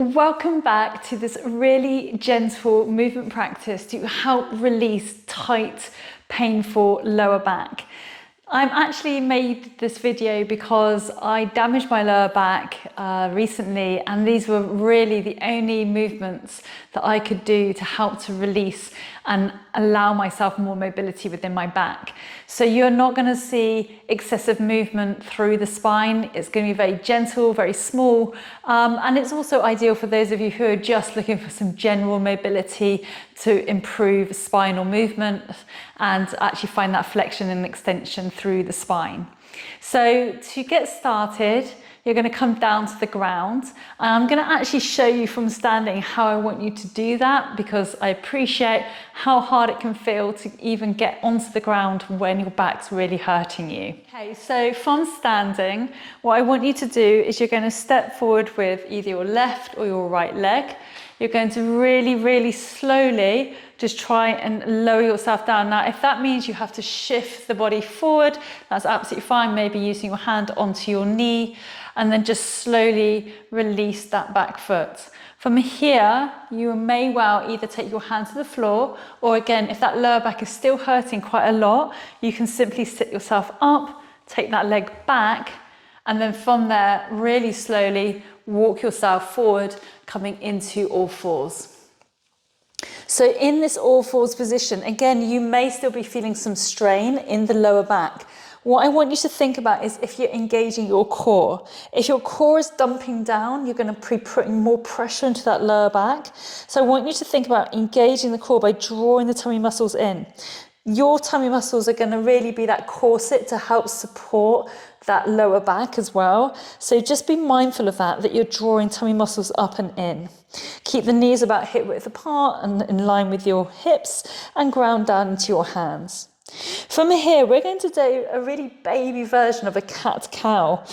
Welcome back to this really gentle movement practice to help release tight, painful lower back. I've actually made this video because I damaged my lower back recently, and these were really the only movements that I could do to help to release and allow myself more mobility within my back. So you're not going to see excessive movement through the spine. It's going to be very gentle, very small, and it's also ideal for those of you who are just looking for some general mobility to improve spinal movement and actually find that flexion and extension through the spine. So to get started, you're going to come down to the ground. I'm going to actually show you from standing how I want you to do that, because I appreciate how hard it can feel to even get onto the ground when your back's really hurting you. Okay, so from standing, what I want you to do is you're going to step forward with either your left or your right leg. You're going to really slowly just try and lower yourself down. Now, if that means you have to shift the body forward, that's absolutely fine. Maybe using your hand onto your knee, and then just slowly release that back foot. From here, you may well either take your hand to the floor, or again, if that lower back is still hurting quite a lot, you can simply sit yourself up, take that leg back, and then from there, really slowly walk yourself forward, coming into all fours. So in this all fours position, again, you may still be feeling some strain in the lower back. What I want you to think about is if you're engaging your core. If your core is dumping down, you're going to be putting more pressure into that lower back. So I want you to think about engaging the core by drawing the tummy muscles in. Your tummy muscles are going to really be that corset to help support that lower back as well. So just be mindful of that you're drawing tummy muscles up and in. Keep the knees about hip width apart and in line with your hips, and ground down into your hands. From here, we're going to do a really baby version of a cat-cow.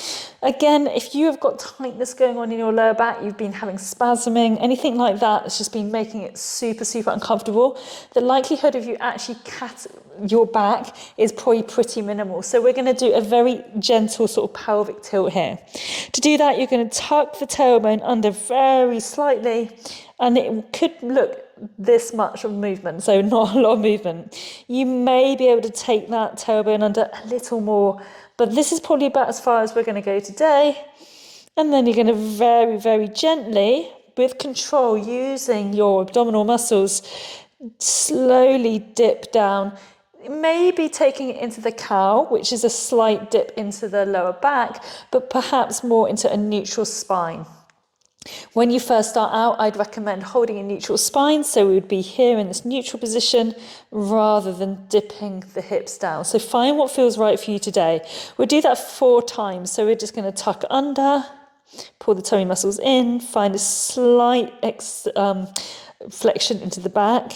Again, if you have got tightness going on in your lower back, you've been having spasming, anything like that, it's just been making it super uncomfortable, the likelihood of you actually your back is probably pretty minimal. So we're going to do a very gentle sort of pelvic tilt here. To do that, you're going to tuck the tailbone under very slightly, and it could look this much of movement, so not a lot of movement. You may be able to take that tailbone under a little more, but this is probably about as far as we're going to go today. And then you're going to very gently, with control, using your abdominal muscles, slowly dip down, maybe taking it into the cow, which is a slight dip into the lower back, but perhaps more into a neutral spine. When you first start out, I'd recommend holding a neutral spine, so we would be here in this neutral position rather than dipping the hips down. So find what feels right for you today. We'll do that 4 times. So we're just going to tuck under, pull the tummy muscles in, find a slight flexion into the back.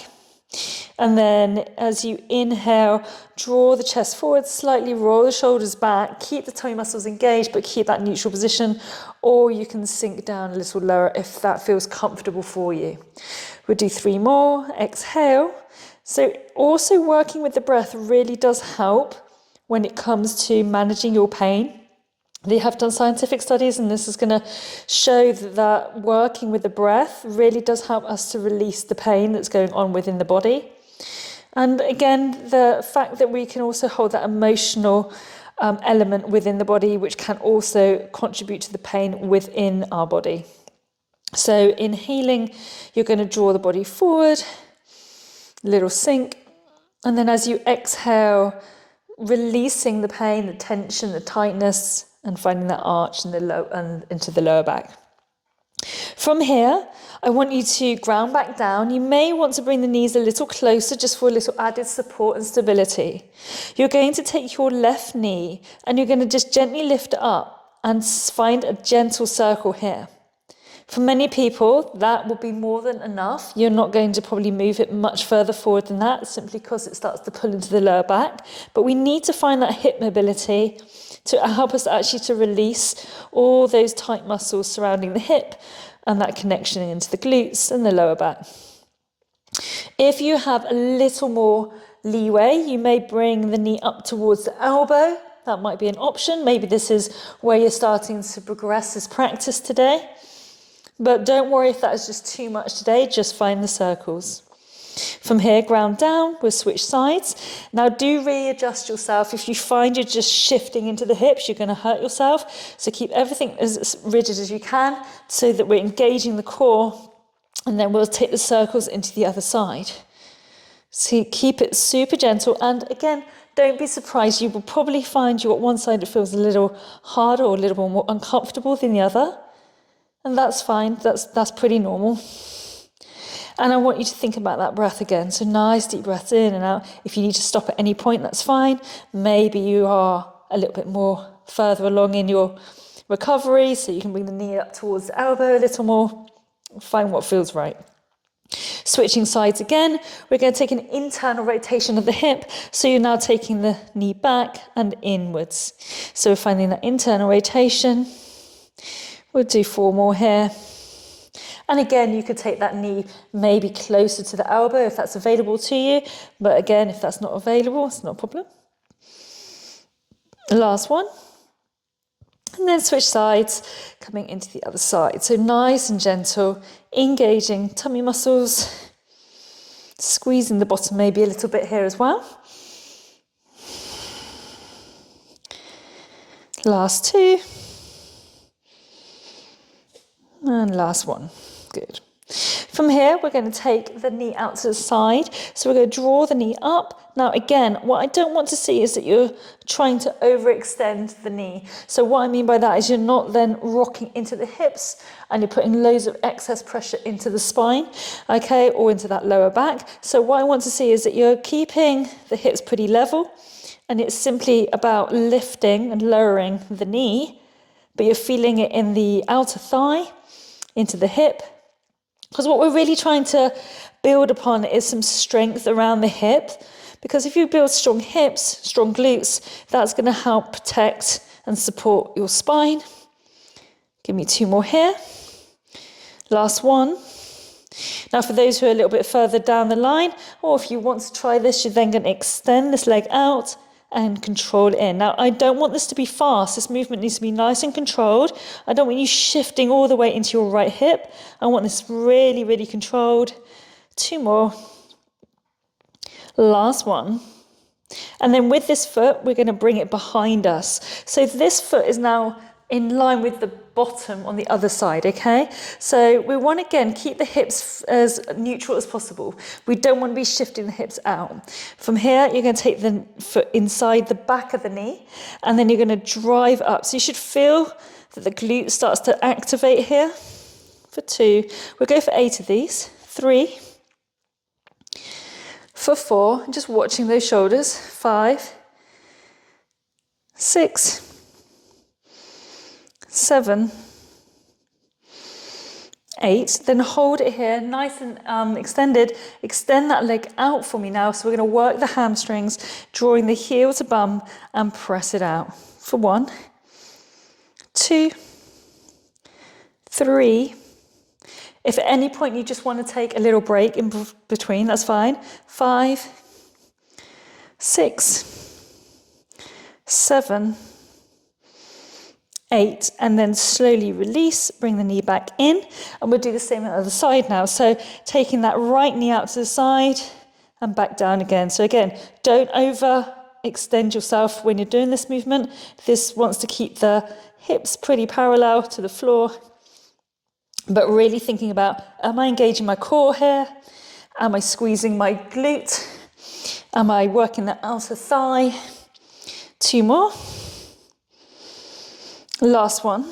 And then as you inhale, draw the chest forward slightly, roll the shoulders back, keep the tummy muscles engaged, but keep that neutral position, or you can sink down a little lower if that feels comfortable for you. We'll do 3 more, exhale. So also working with the breath really does help when it comes to managing your pain. They have done scientific studies, and this is going to show that working with the breath really does help us to release the pain that's going on within the body. And again, the fact that we can also hold that emotional element within the body, which can also contribute to the pain within our body. So inhaling, you're going to draw the body forward, little sink, and then as you exhale, releasing the pain, the tension, the tightness, and finding that arch in and into the lower back. From here, I want you to ground back down. You may want to bring the knees a little closer just for a little added support and stability. You're going to take your left knee and you're going to just gently lift it up and find a gentle circle here. For many people, that will be more than enough. You're not going to probably move it much further forward than that, simply because it starts to pull into the lower back. But we need to find that hip mobility to help us actually to release all those tight muscles surrounding the hip and that connection into the glutes and the lower back. If you have a little more leeway, you may bring the knee up towards the elbow. That might be an option. Maybe this is where you're starting to progress this practice today. But don't worry if that is just too much today, just find the circles. From here, ground down, we'll switch sides. Now do readjust yourself. If you find you're just shifting into the hips, you're going to hurt yourself. So keep everything as rigid as you can so that we're engaging the core, and then we'll take the circles into the other side. So keep it super gentle, and again, don't be surprised. You will probably find you at one side it feels a little harder or a little more uncomfortable than the other, and that's fine. That's pretty normal. And I want you to think about that breath again. So nice deep breaths in and out. If you need to stop at any point, that's fine. Maybe you are a little bit more further along in your recovery, so you can bring the knee up towards the elbow a little more. Find what feels right. Switching sides again, we're going to take an internal rotation of the hip. So you're now taking the knee back and inwards. So we're finding that internal rotation. We'll do 4 more here. And again, you could take that knee maybe closer to the elbow if that's available to you. But again, if that's not available, it's not a problem. Last one. And then switch sides, coming into the other side. So nice and gentle, engaging tummy muscles, squeezing the bottom maybe a little bit here as well. Last 2. And last one. Good. From here, we're going to take the knee out to the side. So we're going to draw the knee up. Now, again, what I don't want to see is that you're trying to overextend the knee. So what I mean by that is you're not then rocking into the hips and you're putting loads of excess pressure into the spine, okay, or into that lower back. So what I want to see is that you're keeping the hips pretty level, and it's simply about lifting and lowering the knee, but you're feeling it in the outer thigh, into the hip. Because what we're really trying to build upon is some strength around the hip. Because if you build strong hips, strong glutes, that's going to help protect and support your spine. Give me 2 more here. Last one. Now for those who are a little bit further down the line, or if you want to try this, you're then going to extend this leg out and control it in. Now, I don't want this to be fast. This movement needs to be nice and controlled. I don't want you shifting all the way into your right hip. I want this really, really controlled. 2 more. Last one. And then with this foot, we're going to bring it behind us. So this foot is now in line with the bottom on the other side, okay? So we want to, again, keep the hips as neutral as possible. We don't want to be shifting the hips out. From here, you're going to take the foot inside the back of the knee, and then you're going to drive up. So you should feel that the glute starts to activate here. For 2. We'll go for 8 of these. 3. For 4, just watching those shoulders. 5. 6. 7, 8, then hold it here, nice and extended. Extend that leg out for me now. So we're going to work the hamstrings, drawing the heel to bum and press it out. For 1, 2, 3. If at any point you just want to take a little break in between, that's fine. 5, 6, 7, 8, and then slowly release, bring the knee back in, and we'll do the same on the other side now. So taking that right knee out to the side and back down again. So again, don't overextend yourself when you're doing this movement. This wants to keep the hips pretty parallel to the floor, but really thinking about, am I engaging my core here? Am I squeezing my glute? Am I working the outer thigh? 2 more. Last one.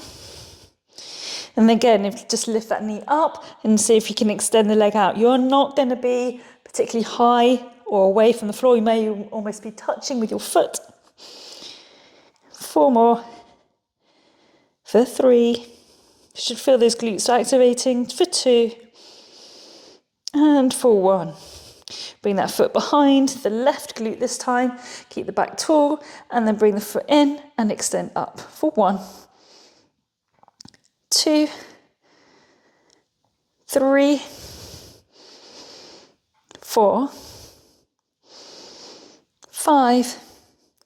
And again, if you just lift that knee up and see if you can extend the leg out. You're not going to be particularly high or away from the floor. You may almost be touching with your foot. 4 more. For 3. You should feel those glutes activating. For 2. And for 1. Bring that foot behind the left glute this time. Keep the back tall, and then bring the foot in and extend up. For 1, 2, 3, 4, 5,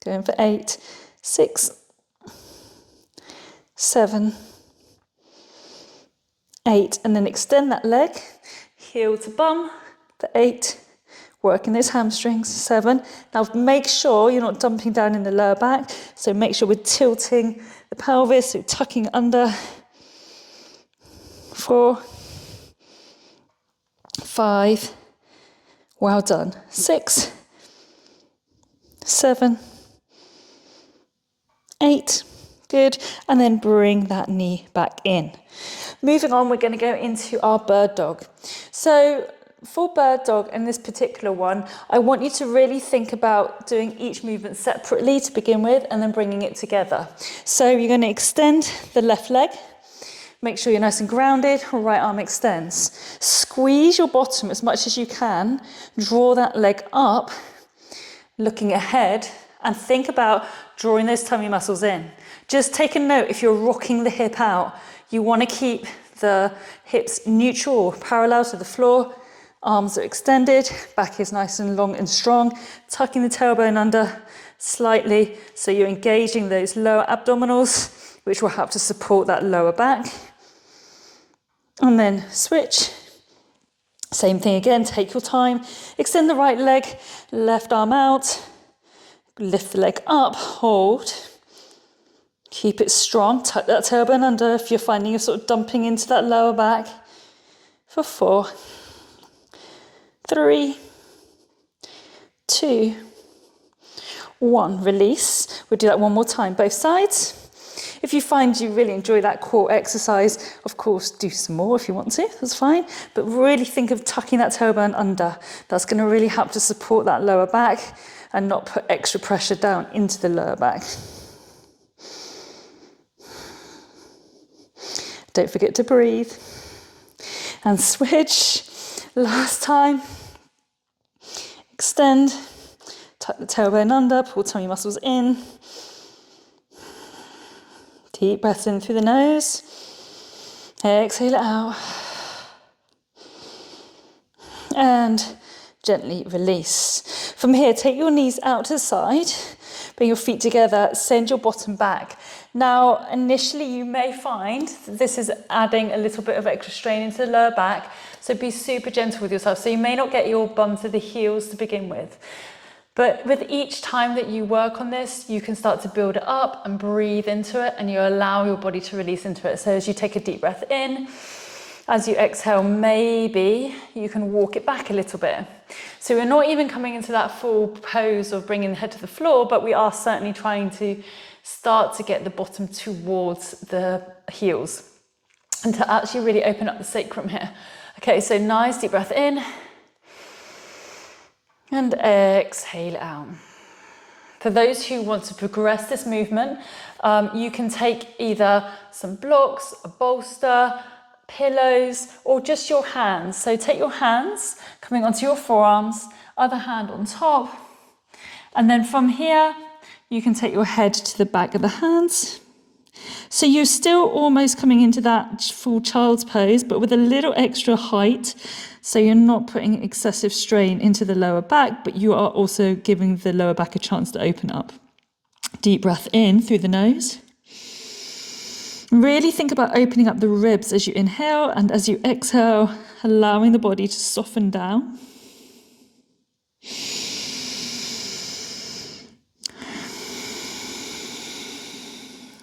going for 8, 6, 7, 8, and then extend that leg, heel to bum, for 8, working those hamstrings, 7. Now make sure you're not dumping down in the lower back, so make sure we're tilting the pelvis, so tucking under, 4, 5, well done, 6, 7, 8, good, and then bring that knee back in. Moving on, we're going to go into our bird dog. So for bird dog, in this particular one, I want you to really think about doing each movement separately to begin with and then bringing it together. So you're going to extend the left leg. Make sure you're nice and grounded, right arm extends. Squeeze your bottom as much as you can, draw that leg up, looking ahead, and think about drawing those tummy muscles in. Just take a note, if you're rocking the hip out, you want to keep the hips neutral or parallel to the floor, arms are extended, back is nice and long and strong, tucking the tailbone under slightly, so you're engaging those lower abdominals, which will help to support that lower back. And then switch. Same thing again, take your time. Extend the right leg, left arm out. Lift the leg up, hold. Keep it strong, tuck that tailbone under if you're finding you're sort of dumping into that lower back. For 4, 3, 2, 1. Release. We'll do that one more time, both sides. If you find you really enjoy that core exercise, of course, do some more if you want to, that's fine. But really think of tucking that tailbone under. That's going to really help to support that lower back and not put extra pressure down into the lower back. Don't forget to breathe. And switch. Last time. Extend. Tuck the tailbone under, pull tummy muscles in. Deep breath in through the nose. Exhale it out. And gently release. From here, take your knees out to the side. Bring your feet together. Send your bottom back. Now, initially, you may find that this is adding a little bit of extra strain into the lower back. So be super gentle with yourself. So you may not get your bum to the heels to begin with. But with each time that you work on this, you can start to build it up and breathe into it, and you allow your body to release into it. So as you take a deep breath in, as you exhale, maybe you can walk it back a little bit. So we're not even coming into that full pose of bringing the head to the floor, but we are certainly trying to start to get the bottom towards the heels and to actually really open up the sacrum here. Okay, so nice deep breath in. And exhale out. For those who want to progress this movement, you can take either some blocks, a bolster, pillows, or just your hands. So take your hands coming onto your forearms, other hand on top. And then from here, you can take your head to the back of the hands. So you're still almost coming into that full child's pose, but with a little extra height. So you're not putting excessive strain into the lower back, but you are also giving the lower back a chance to open up. Deep breath in through the nose. Really think about opening up the ribs as you inhale, and as you exhale, allowing the body to soften down.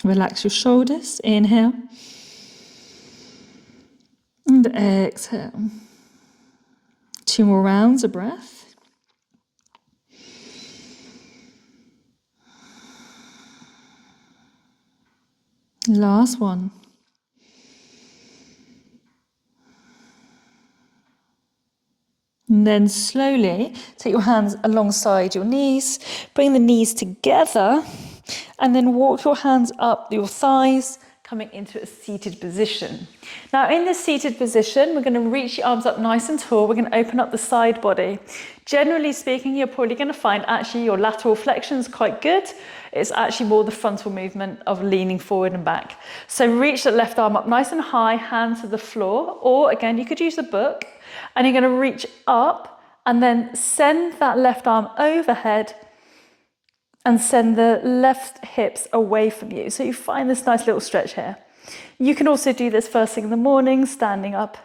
Relax your shoulders, inhale. And exhale. 2 more rounds of breath. Last one. And then slowly take your hands alongside your knees, bring the knees together, and then walk your hands up your thighs, coming into a seated position. Now in this seated position, we're going to reach your arms up nice and tall. We're going to open up the side body. Generally speaking, you're probably going to find actually your lateral flexion is quite good. It's actually more the frontal movement of leaning forward and back. So reach the left arm up nice and high, hand to the floor, or again, you could use a book, and you're going to reach up and then send that left arm overhead and send the left hips away from you. So you find this nice little stretch here. You can also do this first thing in the morning, standing up,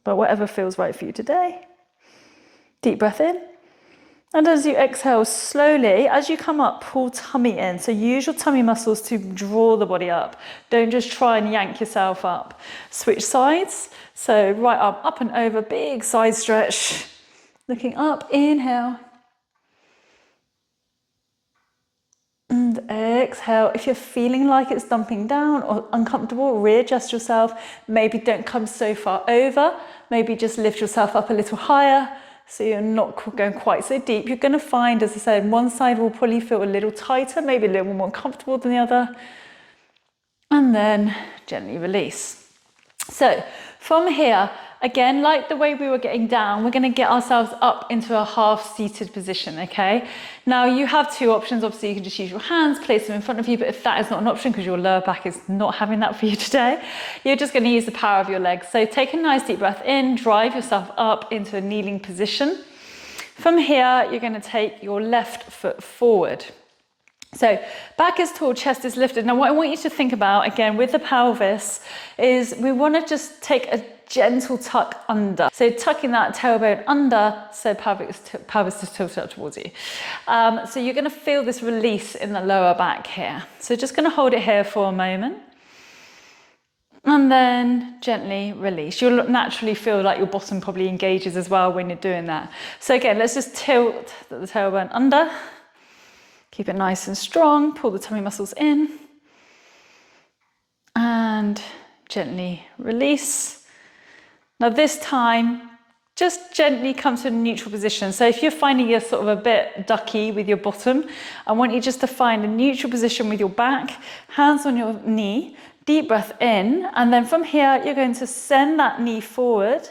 but whatever feels right for you today. Deep breath in. And as you exhale slowly, as you come up, pull tummy in. So use your tummy muscles to draw the body up. Don't just try and yank yourself up. Switch sides. So right arm up and over, big side stretch. Looking up, inhale. And exhale. If you're feeling like it's dumping down or uncomfortable, readjust yourself. Maybe don't come so far over. Maybe just lift yourself up a little higher so you're not going quite so deep. You're going to find, as I said, one side will probably feel a little tighter, maybe a little more comfortable than the other. And then gently release. So from here, again, like the way we were getting down, we're going to get ourselves up into a half-seated position, okay? Now, you have two options. Obviously, you can just use your hands, place them in front of you, but if that is not an option because your lower back is not having that for you today, you're just going to use the power of your legs. So take a nice deep breath in, drive yourself up into a kneeling position. From here, you're going to take your left foot forward. So back is tall, chest is lifted. Now, what I want you to think about, again, with the pelvis, is we want to just take a gentle tuck under. So tucking that tailbone under, so pelvis is tilted up towards you. So you're going to feel this release in the lower back here. So just going to hold it here for a moment. And then gently release. You'll naturally feel like your bottom probably engages as well when you're doing that. So again, let's just tilt the tailbone under. Keep it nice and strong. Pull the tummy muscles in. And gently release. Now this time, just gently come to a neutral position. So if you're finding you're sort of a bit ducky with your bottom, I want you just to find a neutral position with your back, hands on your knee, deep breath in, and then from here, you're going to send that knee forward.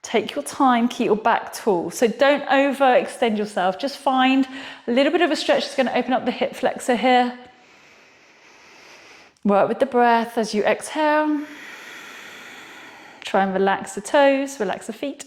Take your time, keep your back tall. So don't overextend yourself. Just find a little bit of a stretch that's going to open up the hip flexor here. Work with the breath as you exhale. Try and relax the toes, relax the feet.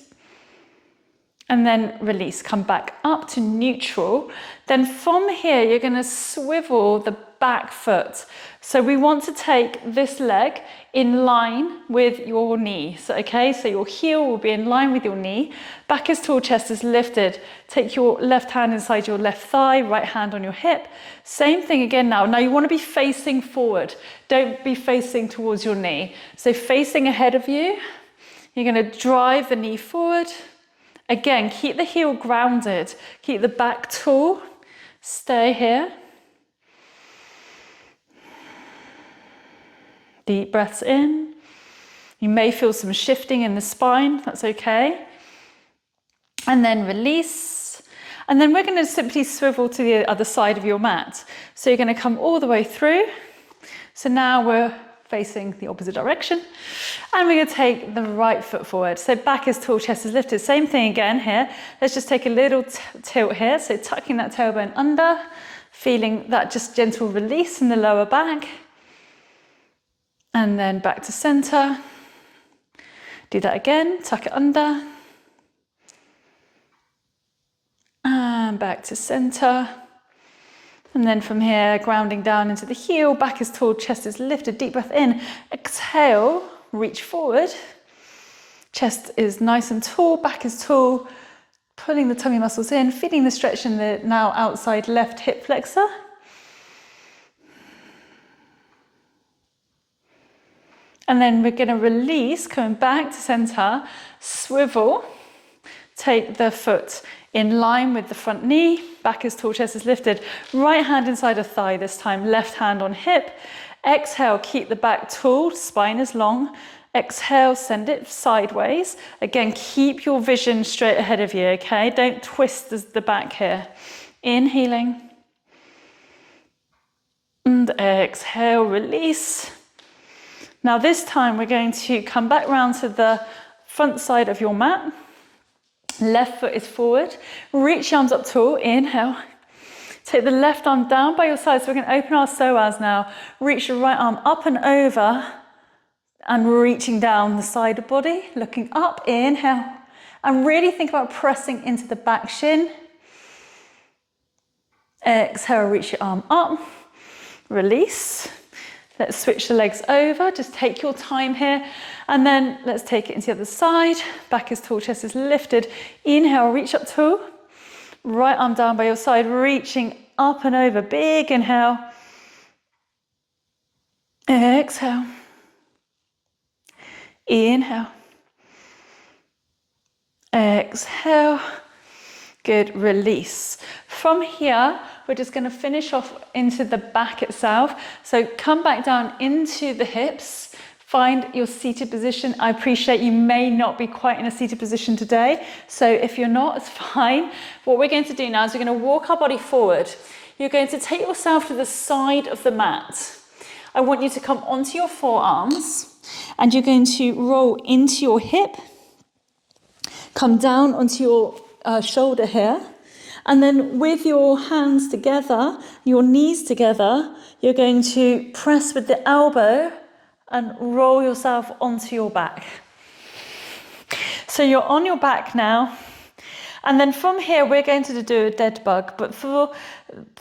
And then release, come back up to neutral. Then from here, you're going to swivel the back foot. So we want to take this leg in line with your knee. So, okay, so your heel will be in line with your knee. Back is tall, chest is lifted. Take your left hand inside your left thigh, right hand on your hip. Same thing again now. Now you want to be facing forward. Don't be facing towards your knee. So facing ahead of you, you're going to drive the knee forward. Again, keep the heel grounded. Keep the back tall. Stay here. Deep breaths in. You may feel some shifting in the spine. That's okay. And then release. And then we're going to simply swivel to the other side of your mat. So you're going to come all the way through. So now we're facing the opposite direction. And we're going to take the right foot forward. So back is tall, chest is lifted. Same thing again here. Let's just take a little tilt here. So tucking that tailbone under, feeling that just gentle release in the lower back. And then back to center. Do that again, tuck it under. And back to center. And then from here, grounding down into the heel, back is tall, chest is lifted, deep breath in. Exhale, reach forward. Chest is nice and tall, back is tall. Pulling the tummy muscles in, feeling the stretch in the now outside left hip flexor. And then we're going to release, coming back to center, swivel, take the foot in line with the front knee, back is tall, chest is lifted, right hand inside a thigh this time, left hand on hip. Exhale, keep the back tall, spine is long. Exhale, send it sideways. Again, keep your vision straight ahead of you, okay? Don't twist the back here. Inhaling. And exhale, release. Now this time we're going to come back round to the front side of your mat. Left foot is forward. Reach your arms up tall. Inhale. Take the left arm down by your side. So we're going to open our psoas now. Reach your right arm up and over. And reaching down the side of body. Looking up. Inhale. And really think about pressing into the back shin. Exhale. Reach your arm up. Release. Let's switch the legs over, just take your time here. And then let's take it into the other side. Back is tall, chest is lifted. Inhale, reach up tall. Right arm down by your side, reaching up and over. Big inhale. Exhale. Inhale. Exhale. Good, release. From here, we're just going to finish off into the back itself. So come back down into the hips. Find your seated position. I appreciate you may not be quite in a seated position today. So if you're not, it's fine. What we're going to do now is we're going to walk our body forward. You're going to take yourself to the side of the mat. I want you to come onto your forearms and you're going to roll into your hip. Come down onto your shoulder here. And then with your hands together, your knees together, you're going to press with the elbow and roll yourself onto your back. So you're on your back now. And then from here, we're going to do a dead bug, but for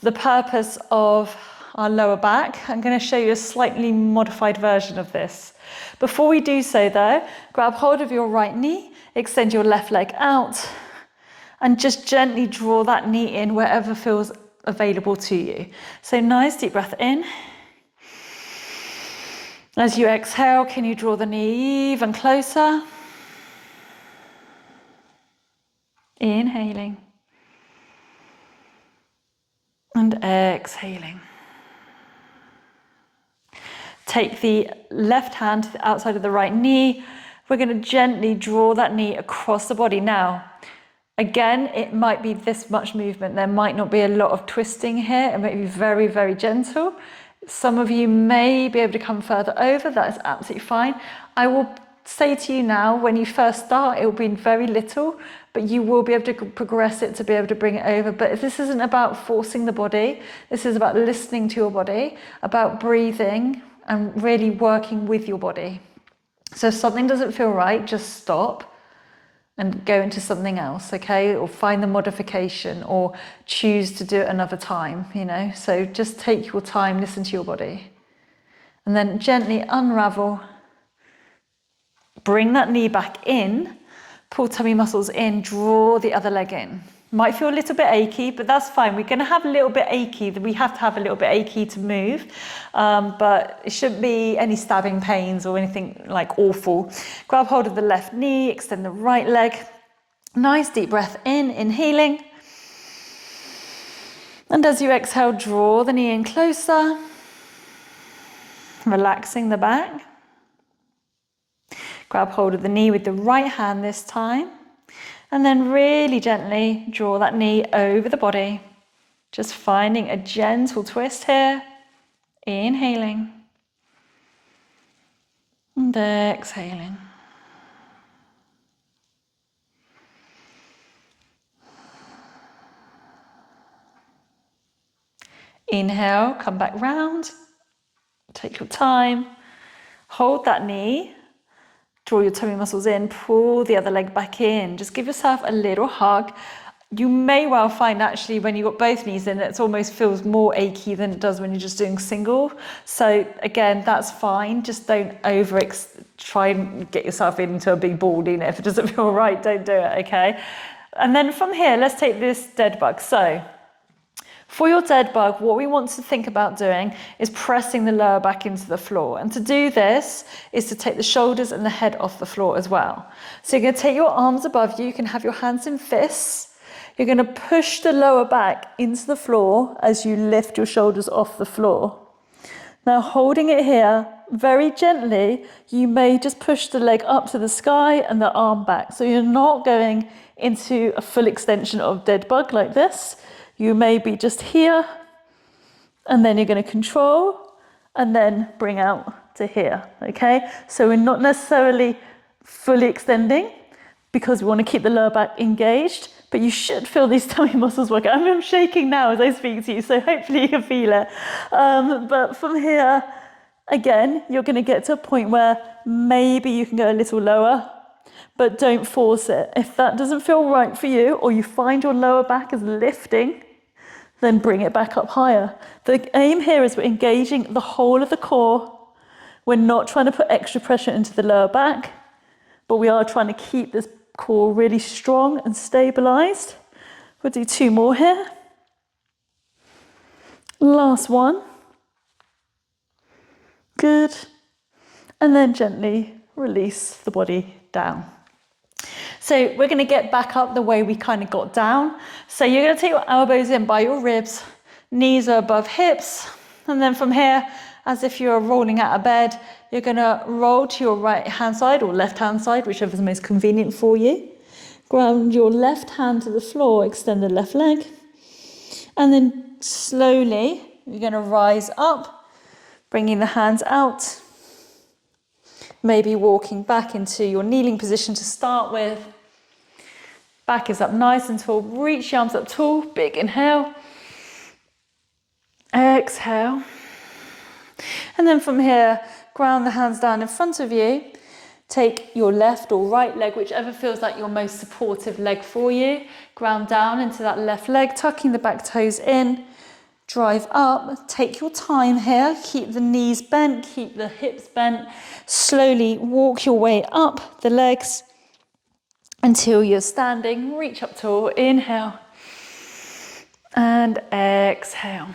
the purpose of our lower back, I'm going to show you a slightly modified version of this. Before we do so though, grab hold of your right knee, extend your left leg out, and just gently draw that knee in wherever feels available to you. So nice deep breath in. As you exhale, can you draw the knee even closer? Inhaling. And exhaling. Take the left hand to the outside of the right knee. We're going to gently draw that knee across the body. Now, again, it might be this much movement. There might not be a lot of twisting here. It might be very, very gentle. Some of you may be able to come further over. That is absolutely fine. I will say to you now, when you first start, it will be very little, but you will be able to progress it to be able to bring it over. But this isn't about forcing the body. This is about listening to your body, about breathing and really working with your body. So if something doesn't feel right, just stop and go into something else, okay? Or find the modification or choose to do it another time, you know? So just take your time, listen to your body. And then gently unravel. Bring that knee back in, pull tummy muscles in, draw the other leg in. Might feel a little bit achy, but that's fine. We're gonna have a little bit achy. We have to have a little bit achy to move, but it shouldn't be any stabbing pains or anything like awful. Grab hold of the left knee, extend the right leg. Nice deep breath in, inhaling. And as you exhale, draw the knee in closer, relaxing the back. Grab hold of the knee with the right hand this time. And then really gently draw that knee over the body. Just finding a gentle twist here. Inhaling. And exhaling. Inhale, come back round. Take your time. Hold that knee. Draw your tummy muscles in, pull the other leg back in. Just give yourself a little hug. You may well find actually when you've got both knees in, it almost feels more achy than it does when you're just doing single. So again, that's fine. Just don't try and get yourself into a big ball, you know, if it doesn't feel right, don't do it, okay? And then from here, let's take this dead bug. So for your dead bug, what we want to think about doing is pressing the lower back into the floor. And to do this is to take the shoulders and the head off the floor as well. So you're going to take your arms above you. You can have your hands in fists. You're going to push the lower back into the floor as you lift your shoulders off the floor. Now holding it here, very gently, you may just push the leg up to the sky and the arm back. So you're not going into a full extension of dead bug like this. You may be just here, and then you're going to control, and then bring out to here, okay? So we're not necessarily fully extending, because we want to keep the lower back engaged, but you should feel these tummy muscles work. I'm shaking now as I speak to you, so hopefully you can feel it. But from here, again, you're going to get to a point where maybe you can go a little lower, but don't force it. If that doesn't feel right for you, or you find your lower back is lifting, then bring it back up higher. The aim here is we're engaging the whole of the core. We're not trying to put extra pressure into the lower back, but we are trying to keep this core really strong and stabilized. We'll do 2 more here. Last one. Good. And then gently release the body down. So we're going to get back up the way we kind of got down. So you're going to take your elbows in by your ribs, knees are above hips, and then from here, as if you're rolling out of bed, you're going to roll to your right hand side or left hand side, whichever is most convenient for you. Ground your left hand to the floor, extend the left leg, and then slowly you're going to rise up, bringing the hands out, maybe walking back into your kneeling position to start with. Back is up nice and tall. Reach your arms up tall. Big inhale. Exhale. And then from here, ground the hands down in front of you. Take your left or right leg, whichever feels like your most supportive leg for you. Ground down into that left leg, tucking the back toes in. Drive up. Take your time here. Keep the knees bent, keep the hips bent. Slowly walk your way up the legs until you're standing. Reach up tall. Inhale. And exhale.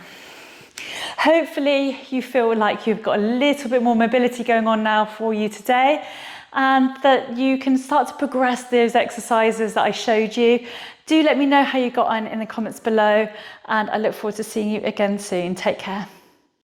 Hopefully you feel like you've got a little bit more mobility going on now for you today, and that you can start to progress those exercises that I showed you. Do let me know how you got on in the comments below, and I look forward to seeing you again soon. Take care.